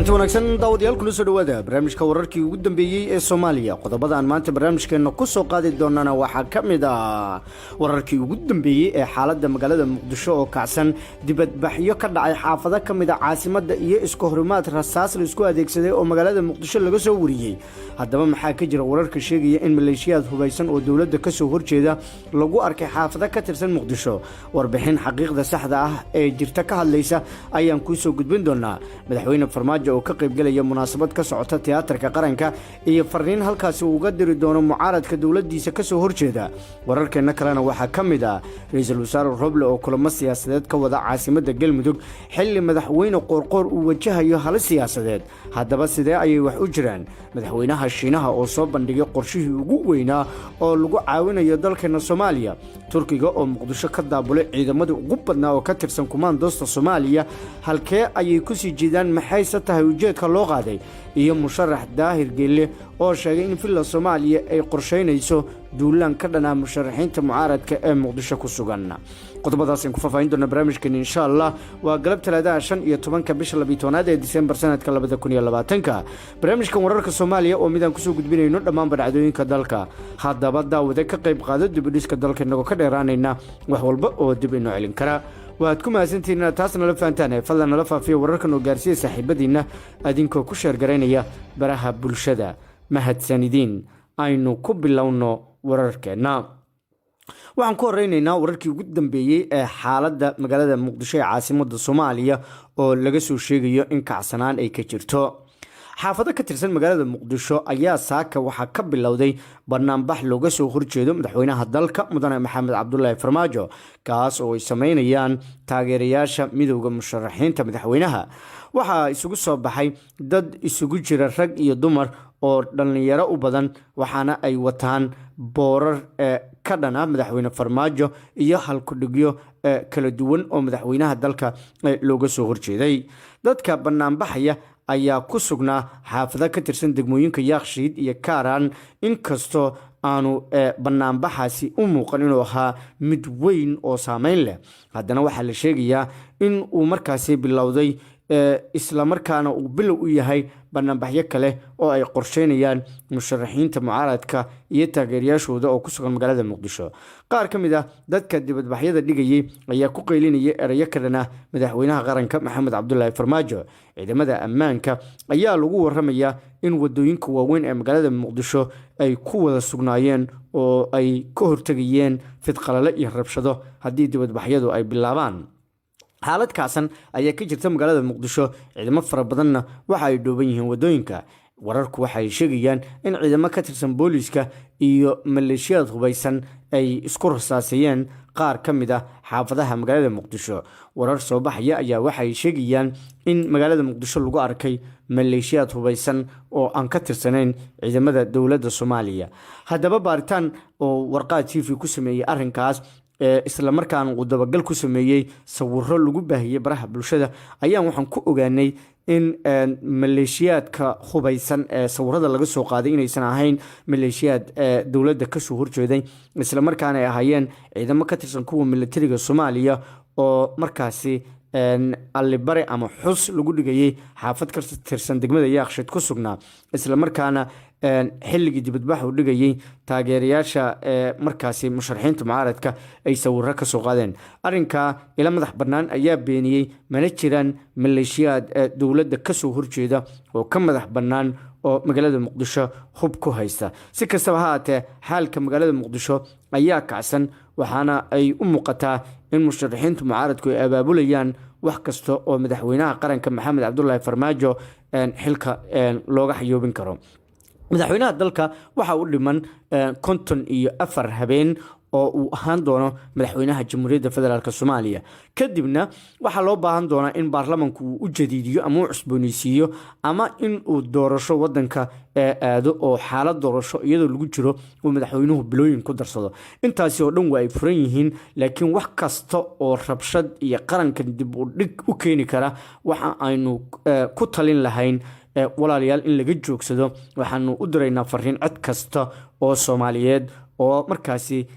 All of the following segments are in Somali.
kulanti wanaagsan daawadayaal kuna soo dhawaada barnaamijka wararkii ugu dambeeyay ee Soomaaliya. Qodobada aan maanta barnaamijkeena ku soo qaadi doonana waxaa kamid ah wararkii ugu dambeeyay ee xaaladda magaalada Muqdisho oo kacsan dibadbaxyo ka dhacay xaafado kamid ah caasimadda iyo isku horimaad rasaas la isku adeegsaday oo magaalada Muqdisho laga soo wariyay. haddaba maxaa ka jira wararka sheegaya in maleeshiyad hubeysan oo dawladda ka soo horjeeda lagu arkay xaafado ka tirsan Muqdisho? warbixin xaqiiqda saxda ah ee jirta ka hadlaysa ayaan ku soo gudbin doonaa. madaxweyne farmaajo oo ka qayb galaya munaasabad ka socota tiyaatarka qaranka iyo farriin halkaasi uga diri doono mucaaradka dawladdiisa ka soo horjeeda. wararkeena kalena waxaa ka mid ah ra'iisul wasaare Roble oo kulamo siyaasadeed ka wada caasimadda Galmudug xilli madaxweyne Qoorqoor uu wajahayo hal siyaasadeed. haddaba sidee ayay wax u jiraan? madaxweynaha Shiinaha oo soo bandhigay qorshihii ugu weynaa oo lagu caawinayo dalkeena Soomaaliya. Turkiga oo Muqdisho ka daabulay ciidamada ugu badnaa oo ka tirsan kumaandoosta Soomaaliya. halkee ayay ku sii jeedaan? maxayse tahay ujeedka loo qaaday? iyo musharax Daahir Geelle oo sheegay in filla Soomaaliya ay qorsheynayso duulaan ka dhanaa musharaxiinta mucaaradka ee Muqdisho ku sugan. qodobadaas aan ku faafayn doona barnaamijkan insha Allah. waa galab talaadaha 15 bisha 12 ee December sanadka 2020. barnaamijkan wararka Soomaaliya oo midaan ku soo gudbinayno dhammaan dhacdooyinka dalka. haddaba daawada ka qayb qaado dib u dhiska dalka inagoo ka dheeraanayna wax walba oo dib inoo celin kara. waad ku mahadsantihiin taasna la fahantaan fadlan nala faafiyo wararkan oo gaarsiiya saaxiibadiina adinkoo ku sheer garaynaya baraha bulshada. mahadsanidin. aynu ku bilowno wararkeena. waxaan ku horeynaynaa wararkii ugu dambeeyay ee xaaladda magaalada Muqdisho ee caasimadda Soomaaliya oo laga soo sheegayo in kacsanaan ay ka jirto. xaafado ka tirsan magaalada Muqdisho ayaa saaka waxaa ka bilowday barnaamij looga soo horjeedo madaxweynaha dalka mudane Maxamed Cabdullaahi Farmaajo, kaas oo ay sameynayaan taageerayaasha midowga musharaxiinta madaxweynaha. waxaa isugu soo baxay dad isugu jira rag iyo dumar oo dhalinyaro u badan, waxaana ay wataan boorar ka dhana madaxweyne Farmaajo iyo halkudhigyo kala duwan oo madaxweynaha dalka looga soo horjeeday. dadka barnaamijaya ayaa ku sugnaa xaafado ka tirsan degmooyinka Yaaqshiid iyo Kaaraan, inkastoo aanu barnaamijkaasi u muuqan inuu ahaa mid weyn oo saameyn leh. haddana waxaa la sheegayaa in uu markaasi bilowday isla markaana uu bilow u yahay barnaamijyo kale oo ay qorsheynayaan musharaxiinta mucaaradka iyo taageerayaashooda oo ku sugan magaalada Muqdisho. qaar ka mid ah dadka dibadbaxyada dhigayay ayaa ku qeylinaya erayo ka dhana madaxweynaha qaranka Maxamed Cabdullaahi Farmaajo. ciidamada ammaanka ayaa lagu waramayaa in wadooyinka waaweyn ee magaalada Muqdisho ay ku wada sugnaayeen oo ay ka hortagayeen fidqalale iyo rabshado haddii dibadbaxyadu ay bilaabaan. xaalad kacsan ayaa ka jirta magaalada Muqdisho. ciidamo fara badanna waxa ay dhooban yihiin wadooyinka. wararku waxay sheegayaan in ciidamo ka tirsan booliska iyo maleeshiyad hubeysan ay isku rasaasayeen qaar ka mid ah xaafadaha magaalada Muqdisho. warar soo baxaya ayaa waxay sheegayaan in magaalada Muqdisho lagu arkay maleeshiyad hubeysan oo aan ka tirsanayn ciidamada dawladda Soomaaliya. haddaba baaritaan oo warqaad TV ku sameeyay arrinkaas isla markaana uu dabagal ku sameeyay sawirro lagu baahiyay baraha bulshada ayaan waxaan ku ogaanay in maleeshiyadka hubeysan ee sawirrada laga soo qaaday inaysan ahayn maleeshiyad dawladda ka soo horjeeday, isla markaana ay ahaayeen ciidamo ka tirsan kuwa militariga Soomaaliya oo markaasi allibare ama xus lagu dhigayay xaafad ka tirsan degmada Yaaqshiid ku sugnaa, isla markaana xilligii dibadbax u dhigayay taageerayaasha markaasi musharaxiinta mucaaradka ay sawirro ka soo qaadeen. arrinka ila madax bannaan ayaa beeniyay mana jiraan maleeshiyad dawladda ka soo horjeeda oo ka madax bannaan oo magaalada Muqdisho hub ku haysta. si kastaba ha ahaatee xaalka magaalada Muqdisho ayaa kacsan, waxaana ay u muuqataa in musharaxiinta mucaaradku ay abaabulayaan wax kasta oo madaxweynaha qaranka Maxamed Cabdullaahi Farmaajo xilka looga xayoobin karo. madaxweynaha dalka waxa uu dhiman 54 habeen oo uu ahaan doono madaxweynaha Jamhuuriyadda Federaalka Soomaaliya. kadibna waxaa loo baahan doonaa in baarlamaanku uu u jadiidiyo ama u cusboonaysiiyo ama in uu doorasho wadanka aado oo xaalad doorasho iyadoo lagu jiro uu madaxweynuhu bilooyin ku darsado. intaasi oo dhan waa ay furan yihiin, laakiin wax kasta oo rabshad iyo qarankan dib u dhig u keeni kara waxa aynu ku talin lahayn walaalayaal in laga joogsado. waxaanu u diraynaa fariin cid kasta oo Soomaaliyeed oo markaasi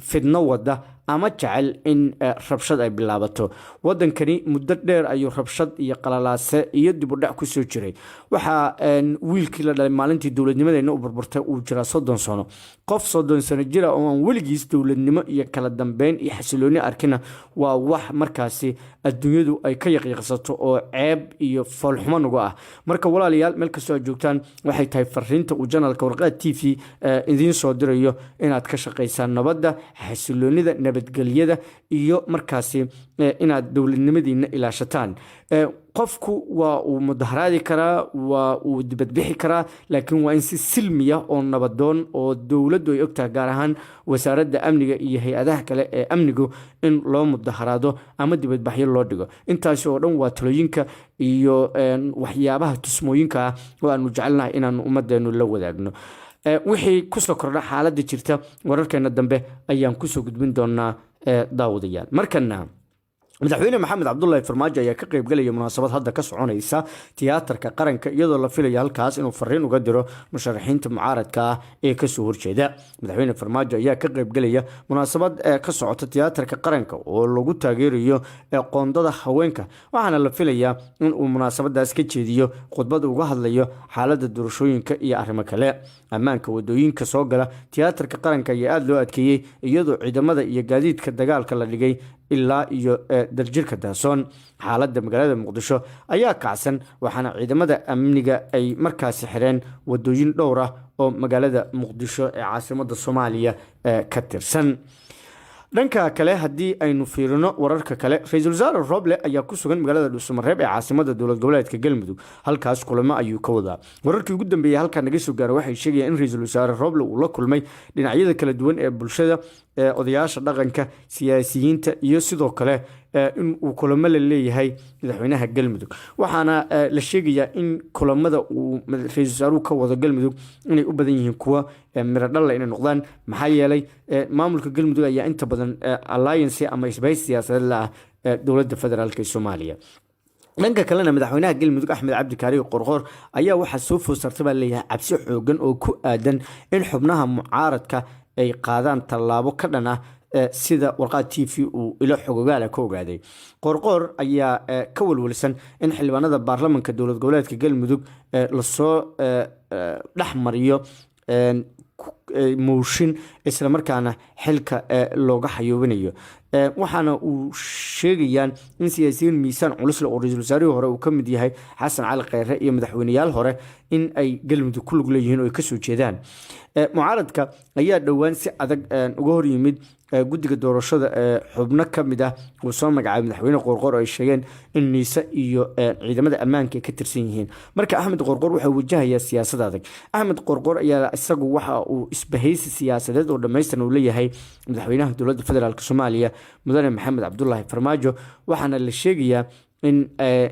fidno wada ama jecel in rabshad ay bilaabato. Wadankani muddo dheer ayuu rabshad iyo qalalaase iyo dib u dhac ku soo jiray. Waxa wiilkii la dhalay maalintii dowladnimadeena u burburtay uu jiraa 30 sano. Qof 30 sano jira oo aan weligiis dowladnimo iyo kala dambeyn iyo xasilooni arkina waa wax markaasi adduunyadu ay ka yaqiiqsato oo ceeb iyo foolxumo nagu ah. Marka walaalayaal meel kastoo aad joogtaan waxay tahay fariinta uu janalka Warqad TV idiin soo dirayo inaad ka shaqeysaan nabadda, xasiloonida, nabadgelyada iyo markaasi inaad dowladnimadiina ilaashataan. qofku waa uu mudaharaadi karaa, waa uu dibadbixi karaa, laakiin waa in si silmiya oo nabadoon oo dowladdu ay ogtahay, gaar ahaan wasaaradda amniga iyo hay-adaha kale ee amnigu, in loo mudaharaado ama dibadbaxyo loo dhigo. intaasi oo dhan waa talooyinka iyo waxyaabaha tusmooyinka ah oo aanu jecelnahay inaanu ummadeenu la wadaagno. wixii kusoo kordha xaaladda jirta wararkeena dambe ayaan kusoo gudbin doonaa daawadayaal. markana madaxweyne maxamed cabdullaahi farmaajo ayaa ka qayb galaya munaasabad hadda ka soconaysa tiyaatarka qaranka, iyadoo la filayo halkaas inuu fariin uga diro musharaxiinta mucaaradka ah ee kasoo horjeeda. madaxweyne farmaajo ayaa ka qayb galaya munaasabad ka socota tiyaatarka qaranka oo lagu taageerayo qoondada haweenka, waxaana la filayaa in uu munaasabadaas ka jeediyo khudbad uga hadlayo xaaladda doorashooyinka iyo arrimo kale. ammaanka wadooyinka soo gala tiyaatarka qaranka ayaa aada loo adkeeyey, iyadoo ciidamada iyo gaadiidka dagaalka la dhigay ilaa iyo daljirka daasoon. xaaladda magaalada muqdisho ayaa kacsan, waxaana ciidamada amniga ay markaasi xireen wadooyin dhowr ah oo magaalada muqdisho ee caasimadda Soomaaliya ka tirsan. dhanka kale haddii aynu fiirino wararka kale, ra-iisul wasaare Roble ayaa ku sugan magaalada Dhuusamareeb ee caasimadda dowlad goboleedka Galmudug. halkaas kulamo ayuu ka wadaa. wararkii ugu dambeeyay halka naga soo gaaray waxay sheegayaan in ra-iisul wasaare Roble uu la kulmay dhinacyada kala duwan ee bulshada, odayaasha dhaqanka, siyaasiyiinta iyo sidoo kale in uu kulamo la leeyahay madaxweynaha Galmudug. waxaana la sheegayaa in kulamada uu ra-iisul wasaaruhu ka wado Galmudug inay u badan yihiin kuwa miro dhal inay noqdaan, maxaa yeelay maamulka Galmudug ayaa inta badan alliance ama isbahaysi siyaasadeed la ah dowladda federaalka ee Soomaaliya. dhanka kalena madaxweynaha Galmudug Axmed Cabdi Kaariyo Qorqor ayaa waxaa soo food saartay baa leeyahay cabsi xoogan oo ku aadan in xubnaha mucaaradka ay qaadaan tallaabo ka dhan ah sida Warqad TV uu ilo xogogaala ka ogaaday. Qorqor ayaa ka walwalsan in xildhibaanada baarlamaanka dowlad goboleedka Galmudug la soo dhaxmariyo mooshin isla markaana xilka looga xayoobinayo. waxaana uu sheegayaan in siyaasiyiin miisaan culus oo ra-iisul wasaarihii hore uu ka mid yahay xasan cali kheyre iyo madaxweyneyaal hore in ay Galmudug ku lug leeyihiin oo ay kasoo jeedaan. mucaaradka ayaa dhowaan si adag uga hor yimid guddiga doorashada xubno ka mid ah uu soo magacaabay madaxweyne Qorqor oo ay sheegeen in niise iyo ciidamada ammaanka ay ka tirsan yihiin. marka Axmed Qorqor wuxuu wajahayaa siyaasad adag. Axmed Qorqor ayaa isagu waxa uu isbahaysi siyaasadeed oo dhammaystiran uu leeyahay madaxweynaha dowladda federaalka Soomaaliya mudane maxamed cabdullaahi farmaajo, waxaana la sheegayaa in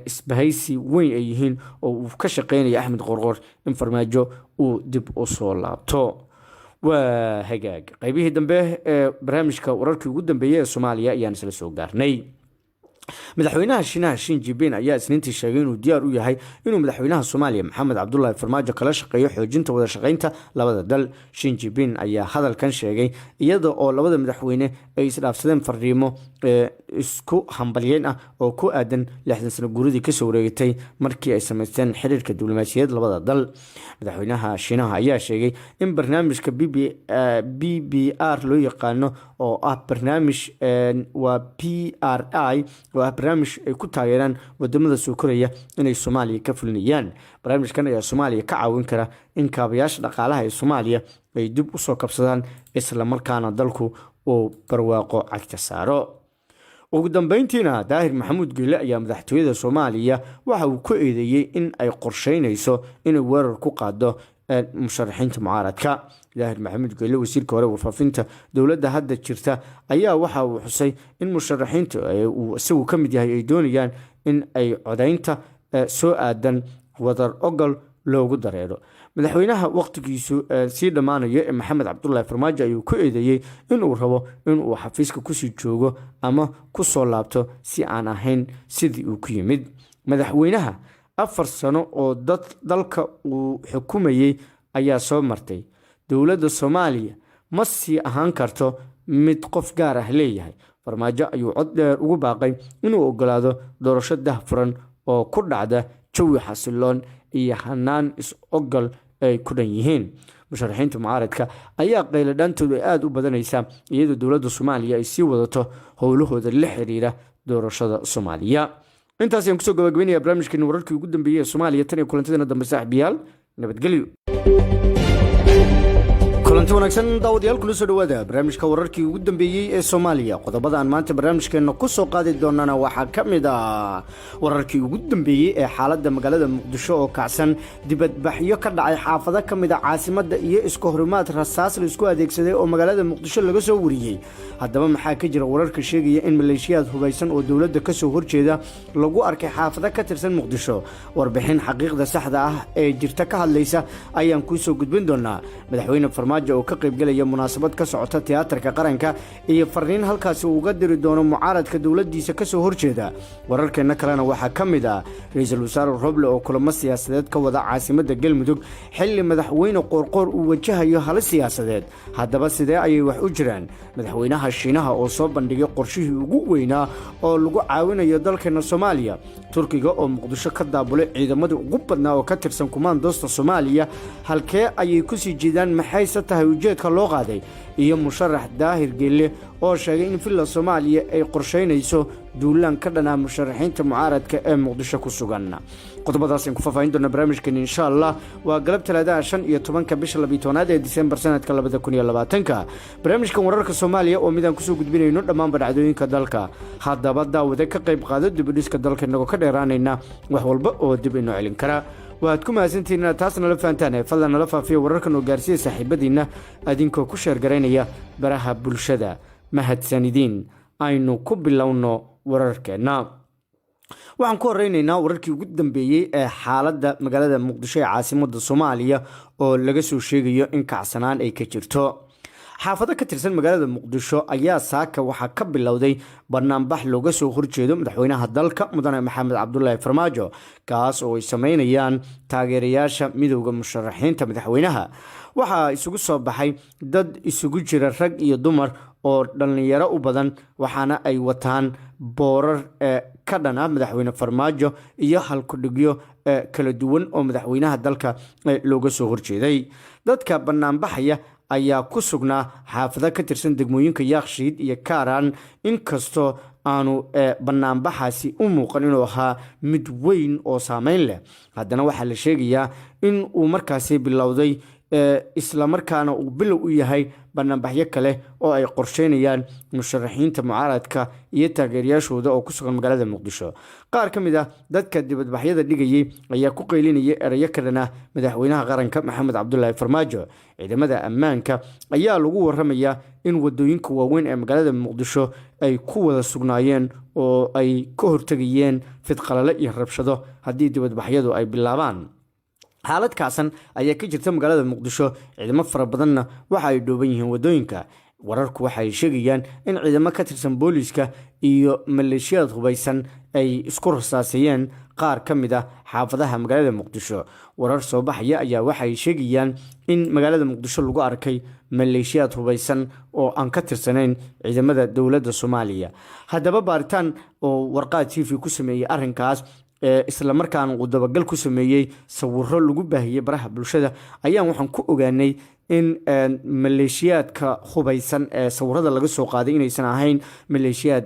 isbahaysi weyn ay yihiin oo uu ka shaqeynayo Axmed Qorqor in farmaajo uu dib u soo laabto. waa hagaag qaybihii dambe ee barnaamijka wararkii ugu dambeeyay ee Soomaaliya ayaan isla soo gaarnay. madaxweynaha Shiinaha Xi Jinping ayaa isniintii sheegay inuu diyaar u yahay inuu madaxweynaha Soomaaliya Maxamed Cabdullaahi Farmaajo kala shaqeeyo xoojinta wada shaqeynta labada dal. Xi Jinping ayaa hadalkan sheegay iyada oo labada madaxweyne ay isdhaafsadeen fariimo isku hambalyeyn ah oo ku aadan 60 sano guuridii ka soo wareegtay markii ay sameysteen xiriirka diblomaasiyadeed labada dal. madaxweynaha Shiinaha ayaa sheegay in barnaamijka BBR loo yaqaano oo ah barnaamij waa PRI waa barnaamij ay ku taageeraan wadamada soo koraya inay Soomaaliya ka fulinayaan. barnaamijkan ayaa Soomaaliya ka caawin kara in kaabayaasha dhaqaalaha ee Soomaaliya ay dib u soo kabsadaan isla markaana dalku uu barwaaqo cagta saaro. ugu dambeyntiina Daahir Maxamuud Geele ayaa madaxtooyada Soomaaliya waxa uu ku eedeeyay in ay qorsheynayso inay weerar ku qaado musharaxiinta mucaaradka. Daahir Maxamuud Geele wasiirka hore warfaafinta dowladda hadda jirta ayaa waxa uu xusay in musharaxiintu uu isagu ka mid yahay ay doonayaan in ay codaynta soo aadan wadar ogol loogu dareero. madaxweynaha waqtigiisu sii dhamaanayo ee Maxamed Cabdullaahi Farmaajo ayuu ku eedeeyay in uu rabo in uu xafiiska kusii joogo ama ku soo laabto si aan ahayn sidii uu ku yimid. madaxweynaha 4 sano oo dalka uu xukumayay ayaa soo martay. dowladda Soomaaliya ma sii ahaan karto mid qof gaar ah leeyahay. Farmaajo ayuu cod dheer ugu baaqay inuu ogolaado doorasho daahfuran oo ku dhacda jawi xasiloon iyo hanaan is-ogol ay ku dhan yihiin. musharaxiinta mucaaradka ayaa qayladhaantoodu aad u badanaysa iyadoo dowladda Soomaaliya ay sii wadato howlahooda la xiriira doorashada Soomaaliya. intaas ayaan kusoo gabagabeynaya barnaamijkeena wararkii ugu dambeeyay ee Soomaaliya tan iyo kulantadeena dambe saaxiibayaal nabadgelyo. kulanti wanaagsan daawadayaal kula soo dhawaada barnaamijka wararkii ugu dambeeyay ee Soomaaliya. qodobada aan maanta barnaamijkeena ku soo qaadi doonana waxaa ka mid ah wararkii ugu dambeeyay ee xaaladda magaalada Muqdisho oo kacsan, dibadbaxyo ka dhacay xaafado ka mid ah caasimadda iyo isku horimaad rasaas la isku adeegsaday oo magaalada Muqdisho laga soo wariyay. haddaba maxaa ka jira wararka sheegaya in maleeshiyaad hubaysan oo dowladda ka soo horjeeda lagu arkay xaafado ka tirsan Muqdisho? warbixin xaqiiqda saxda ah ee jirta ka hadlaysa ayaan ku soo gudbin doonaa. madaxweyne Farmaajo oo ka qaybgalaya munaasabad ka socota tiyaatarka qaranka iyo fariin halkaasi uga diri doono mucaaradka dowladdiisa ka soo horjeeda. wararkeena kalena waxaa ka mid ah ra'iisul wasaare Roble oo kulamo siyaasadeed ka wada caasimadda Galmudug xilli madaxweyne Qoorqoor uu wajahayo hal siyaasadeed. haddaba sidee ayay wax u jiraan? madaxweynaha Shiinaha oo soo bandhigay qorshihii ugu weynaa oo lagu caawinayo dalkeena Soomaaliya. Turkiga oo Muqdisho ka daabulay ciidamadii ugu badnaa oo ka tirsan kumaandoosta Soomaaliya. halkee ayay ku sii jeedaan? maxayse tahay ujeedka loo qaaday? iyo musharax Daahir Geelle oo sheegay in villa Soomaaliya ay qorsheynayso duulaan ka dhanaa musharaxiinta mucaaradka ee Muqdisho ku sugan. qodobadaas aan ku faafahin doona barnaamijkan insha Allah. waa galab Talaada 15 bisha 12 ee December sanadka 2020. barnaamijkan wararka Soomaaliya oo midaan ku soo gudbinayno dhammaan dhacdooyinka dalka. haddaba daawada ka qayb qaado dib u dhiska dalka inagoo ka dheeraanayna wax walba oo dib inoo celin kara. waad ku mahadsantihiin inaad taas nala fahantaan. fadlan nala faafiya wararkan oo gaarsiiya saaxiibadiina adinkoo ku sheergaraynaya baraha bulshada. mahadsanidin. aynu ku bilowno wararkeena. waxaan ku horeynaynaa wararkii ugu dambeeyay ee xaaladda magaalada Muqdisho ee caasimadda Soomaaliya oo laga soo sheegayo in kacsanaan ay ka jirto. xaafado ka tirsan magaalada Muqdisho ayaa saaka waxaa ka bilowday barnaamij looga soo horjeedo madaxweynaha dalka mudane Maxamed Cabdullaahi Farmaajo, kaas oo ay sameynayaan taageerayaasha midowga musharaxiinta madaxweynaha. waxaa isugu soo baxay dad isugu jira rag iyo dumar oo dhalinyaro u badan, waxaana ay wataan boorar ka dhan ah madaxweyne Farmaajo iyo halkudhigyo kala duwan oo madaxweynaha dalka looga soo horjeeday. dadka barnaamijaya ayaa ku sugnaa xaafado ka tirsan degmooyinka Yaaqshiid iyo Kaaraan, inkastoo aanu barnaamijkaasi u muuqan inuu ahaa mid weyn oo saameyn leh. haddana waxaa la sheegayaa in uu markaasi bilowday isla markaana uu bilow u yahay barnaamijyo kale oo ay qorsheynayaan musharaxiinta mucaaradka iyo taageerayaashooda oo ku sugan magaalada Muqdisho. qaar ka mid ah dadka dibadbaxyada dhigayay ayaa ku qaylinayay erayo ka dhan ah madaxweynaha qaranka Maxamed Cabdullaahi Farmaajo. ciidamada ammaanka ayaa lagu waramayaa in wadooyinka waaweyn ee magaalada Muqdisho ay ku wada sugnaayeen oo ay ka hortagayeen fidqalale iyo rabshado haddii dibadbaxyadu ay bilaabaan. xaalad kacsan ayaa ka jirta magaalada Muqdisho. ciidamo fara badanna waxa ay dhooban yihiin wadooyinka. wararku waxay sheegayaan in ciidamo ka tirsan booliiska iyo maleeshiyaad hubaysan ay isku rasaasayeen qaar ka mid ah xaafadaha magaalada Muqdisho. warar soo baxaya ayaa waxay sheegayaan in magaalada Muqdisho lagu arkay maleeshiyaad hubaysan oo aan ka tirsanayn ciidamada dowladda Soomaaliya. haddaba baaritaan oo warqaad TV ku sameeyay arrinkaas isla markaana uu dabagal ku sameeyay sawirro lagu baahiyay baraha bulshada ayaan waxaan ku ogaanay in maleeshiyaadka hubaysan ee sawirada laga soo qaaday inaysan ahayn maleeshiyaad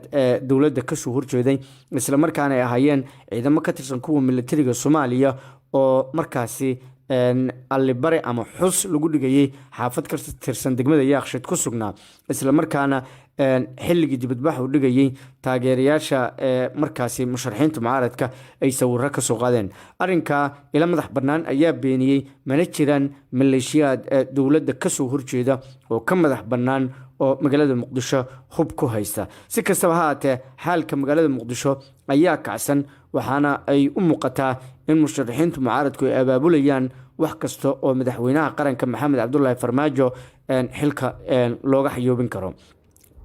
dowladda ka soo horjeeday, isla markaana ay ahaayeen ciidamo ka tirsan kuwa militariga Soomaaliya oo markaasi allibare ama xus lagu dhigayay xaafad ka tirsan degmada Yaaqshiid ku sugnaa, isla markaana xilligii dibadbax u dhigayay taageerayaasha markaasi musharaxiinta mucaaradka ay sawirro ka soo qaadeen. arrinka ila madax bannaan ayaa beeniyey mana jiraan maleeshiyaad dowladda ka soo horjeeda oo ka madax bannaan oo magaalada Muqdisho hub ku haysta. si kastaba ha ahaatee xaalka magaalada Muqdisho ayaa kacsan, waxaana ay u muuqataa in musharaxiinta mucaaradku ay abaabulayaan wax kasta oo madaxweynaha qaranka Maxamed Cabdullaahi Farmaajo xilka looga xayoobin karo.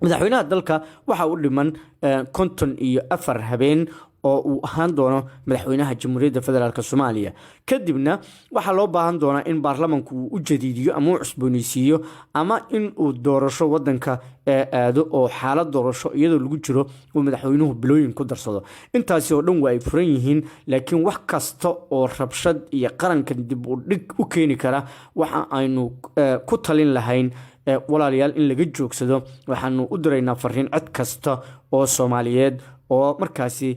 madaxweynaha dalka waxa uu dhiman 54 habeen oo uu ahaan doono madaxweynaha jamhuuriyadda federaalk soomaaliya. kadibna waxaa loo baahan doonaa in baarlamanku uu u jadiidiyo ama u cusbooneysiiyo ama in uu doorasho wadanka aado oo xaalad doorasho iyadoo lagu jiro uu madaxweynuhu bilooyin ku darsado. intaasi oo dhan waa ay furan yihiin, laakiin wax kasta oo rabshad iyo qarankan dib u dhig u keeni kara waxa aynu ku talin lahayn walaalayaal in laga joogsado. waxaanu u diraynaa fariin cid kasta oo Soomaaliyeed oo markaasi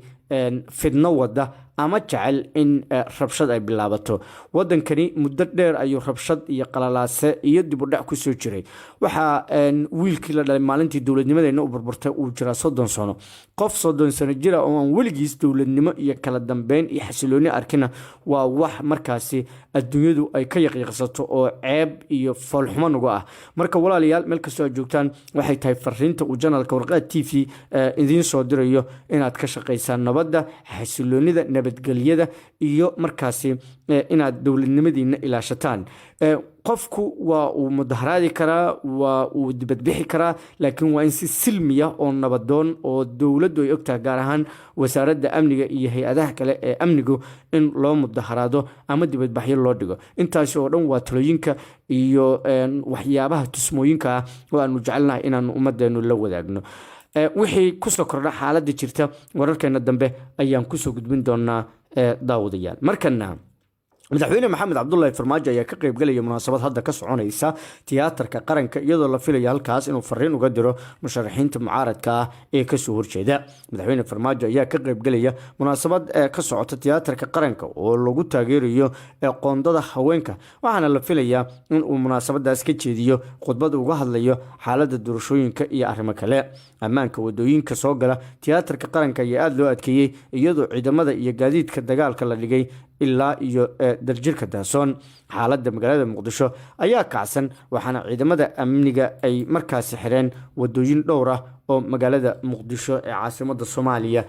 fidno wada ama jecel in rabshad ay bilaabato. wadankani muddo dheer ayuu rabshad iyo qalalaase iyo dib u dhac ku soo jiray. waxa wiilkii la dhalay maalintii dowladnimadeena u burburtay uu jiraa 30 sano. qof 30 sano jira oo aan weligiis dowladnimo iyo kala dambeyn iyo xasilooni arkina waa wax markaasi adduunyadu ay ka yaqiiqsato oo ceeb iyo foolxumo nagu ah. marka walaalayaal meel kastoo aad joogtaan waxay tahay fariinta uu janalka Warqad TV idiin soo dirayo inaad ka shaqeysaan nabadda, xasiloonida, nabadgelyada iyo markaasi inaad dowladnimadiina ilaashataan. qofku waa uu mudaharaadi karaa, waa uu dibadbixi karaa, laakiin waa in si silmiya oo nabadoon oo dowladdu ay ogtahay, gaar ahaan wasaaradda amniga iyo hay-adaha kale ee amnigu, in loo mudaharaado ama dibadbaxyo loo dhigo. intaasi oo dhan waa talooyinka iyo waxyaabaha tusmooyinka ah oo aanu jecelnahay inaanu ummadeenu la wadaagno. wixii kusoo kordha xaaladda jirta wararkeena dambe ayaan kusoo gudbin doonaa daawadayaal. markana madaxweyne maxamed cabdullaahi farmaajo ayaa ka qayb galaya munaasabad hadda ka soconaysa tiyaatarka qaranka, iyadoo la filayo halkaas inuu fariin uga diro musharaxiinta mucaaradka ah ee kasoo horjeeda. madaxweyne farmaajo ayaa ka qayb galaya munaasabad ka socota tiyaatarka qaranka oo lagu taageerayo qoondada haweenka, waxaana la filayaa in uu munaasabadaas ka jeediyo khudbad uga hadlayo xaaladda doorashooyinka iyo arrimo kale. ammaanka wadooyinka soo gala tiyaatarka qaranka ayaa aada loo adkeeyey, iyadoo ciidamada iyo gaadiidka dagaalka la dhigay ilaa iyo darjirka daasoon. xaaladda magaalada muqdisho ayaa kacsan, waxaana ciidamada amniga ay markaasi xireen wadooyin dhowr ah oo magaalada muqdisho ee caasimadda Soomaaliya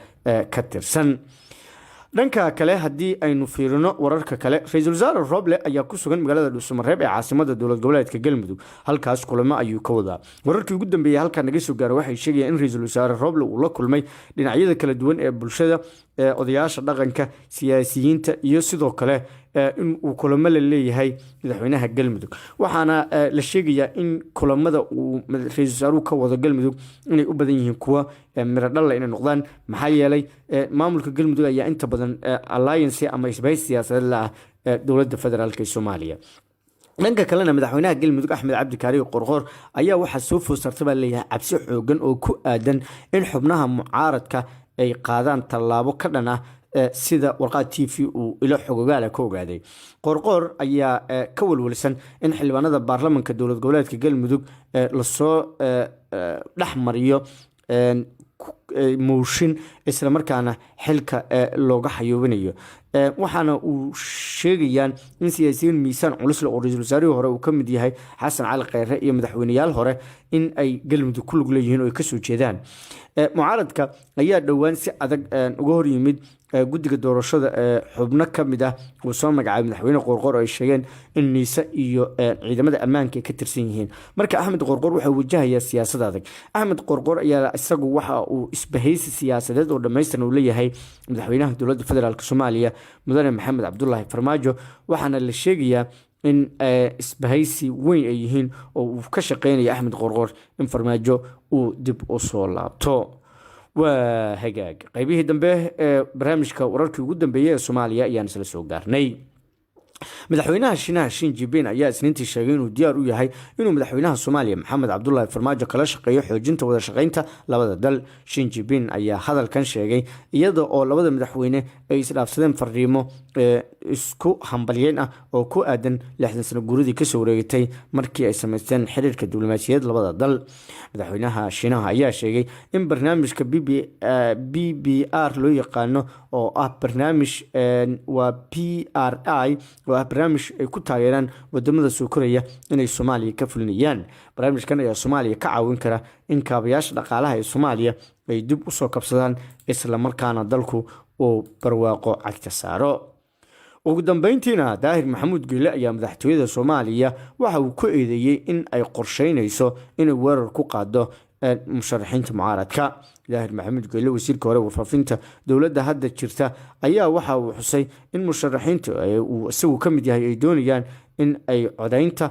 ka tirsan. dhanka kale haddii aynu fiirino wararka kale, ra-iisul wasaare Roble ayaa ku sugan magaalada Dhuusamareeb ee caasimadda dowlad goboleedka Galmudug. halkaas kulamo ayuu ka wadaa. wararkii ugu dambeeyay halka naga soo gaaray waxay sheegayaan in ra-iisul wasaare Roble uu la kulmay dhinacyada kala duwan ee bulshada, odayaasha dhaqanka, siyaasiyiinta iyo sidoo kale in uu kulamo la leeyahay madaxweynaha Galmudug. waxaana la sheegayaa in kulamada uu ra-iisul wasaaruhu ka wado Galmudug inay u badan yihiin kuwa miro dhal inay noqdaan, maxaa yeelay maamulka Galmudug ayaa inta badan alliance ama isbahaysi siyaasadeed la ah dowladda federaalk ee Soomaaliya. dhanka kalena madaxweynaha Galmudug Axmed Cabdi Kaariyo Qorqor ayaa waxaa soo food saartay baa leeyahay cabsi xoogan oo ku aadan in xubnaha mucaaradka ay qaadaan tallaabo ka dhan ah sida Warqad TV uu ilo xogogaala ka ogaaday. Qorqor ayaa ka walwalsan in xildhibaanada baarlamaanka dowlad goboleedka Galmudug la soo dhaxmariyo mooshin isla markaana xilka looga xayuubinayo. waxaana uu sheegayaan in siyaasiyiin miisaan culus oo ra-iisul wasaarihii hore uu ka mid yahay xasan cali kheyre iyo madaxweyneyaal hore in ay Galmudug ku lug leeyihiin oo ay kasoo jeedaan. mucaaradka ayaa dhowaan si adag uga hor yimid guddiga doorashada xubno ka mid ah uu soo magacaabay madaxweyne Qorqor oo ay sheegeen in niisa iyo ciidamada ammaanka ay ka tirsan yihiin. marka Axmed Qorqor waxa uu wajahayaa siyaasad adag. Axmed Qorqor ayaa isagu waxa uu isbahaysi siyaasadeed oo dhammaystiran uu leeyahay madaxweynaha dowladda federaalk Soomaaliya mudane maxamed cabdullaahi farmaajo, waxaana la sheegayaa in isbahaysi weyn ay yihiin oo uu ka shaqeynaya Axmed Qorqor in farmaajo uu dib u soo laabto. waa hagaag qaybihii dambe ee barnaamijka wararkii ugu dambeeyay ee Soomaaliya ayaan isla soo gaarnay. madaxweynaha Shiinaha Xi Jinping ayaa isniintii sheegay inuu diyaar u yahay inuu madaxweynaha Soomaaliya Maxamed Cabdullaahi Farmaajo kala shaqeeyo xoojinta wada shaqeynta labada dal. Xi Jinping ayaa hadalkan sheegay iyada oo labada madaxweyne ay isdhaafsadeen fariimo isku hambalyeyn ah oo ku aadan 60 sano guuradii ka soo wareegtay markii ay sameysteen xiriirka diblomaasiyadeed labada dal. madaxweynaha Shiinaha ayaa sheegay in barnaamijka BBR loo yaqaano oo ah barnaamij waa PRI waa barnaamij ay ku taageeraan wadamada soo koraya inay Soomaaliya ka fulinayaan. barnaamijkan ayaa Soomaaliya ka caawin kara in kaabayaasha dhaqaalaha ee Soomaaliya ay dib u soo kabsadaan isla markaana dalku uu barwaaqo cagta saaro. ugu dambeyntiina Daahir Maxamuud Geele ayaa madaxtooyada Soomaaliya waxa uu ku eedeeyay in ay qorsheynayso inay weerar ku qaado musharaxiinta mucaaradka. daahir maxamed geelle wasiirka hore warfaafinta dowladda hadda jirta ayaa waxa uu xusay in musharaxiinta uu isagu ka mid yahay ay doonayaan in ay codaynta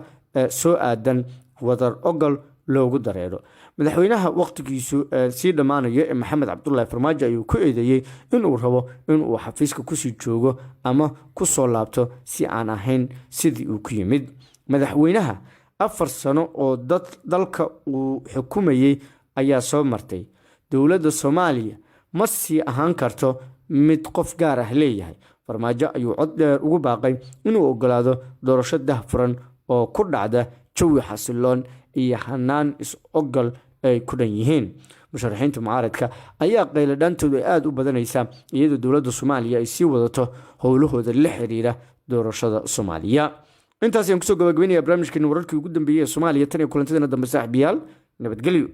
soo aadan wadar ogol loogu dareero. madaxweynaha waqtigiisu sii dhammaanaya ee maxamed cabdulaahi farmaajo ayuu ku eedeeyey inuu rabo inuu xafiiska kusii joogo ama kusoo laabto si aan ahayn sidii uu ku yimid. madaxweynaha 4 sano oo dalka uu xukumayey ayaa soo martay. dowladda Soomaaliya ma sii ahaan karto mid qof gaar ah leeyahay. farmaajo ayuu cod dheer ugu baaqay inuu ogolaado doorasho daahfuran oo ku dhacda jawi xasiloon iyo hanaan is-ogol ay ku dhan yihiin. musharaxiinta mucaaradka ayaa qayladhaantoodu aad u badanaysa iyadoo dowladda Soomaaliya ay sii wadato howlahooda la xiriira doorashada Soomaaliya. intaas ayaan kusoo gabagabeynaya barnaamijkeena wararkii ugu dambeeyay ee Soomaaliya tan iyo kulantadeena dambe saaxiibayaal. nabadgelyo.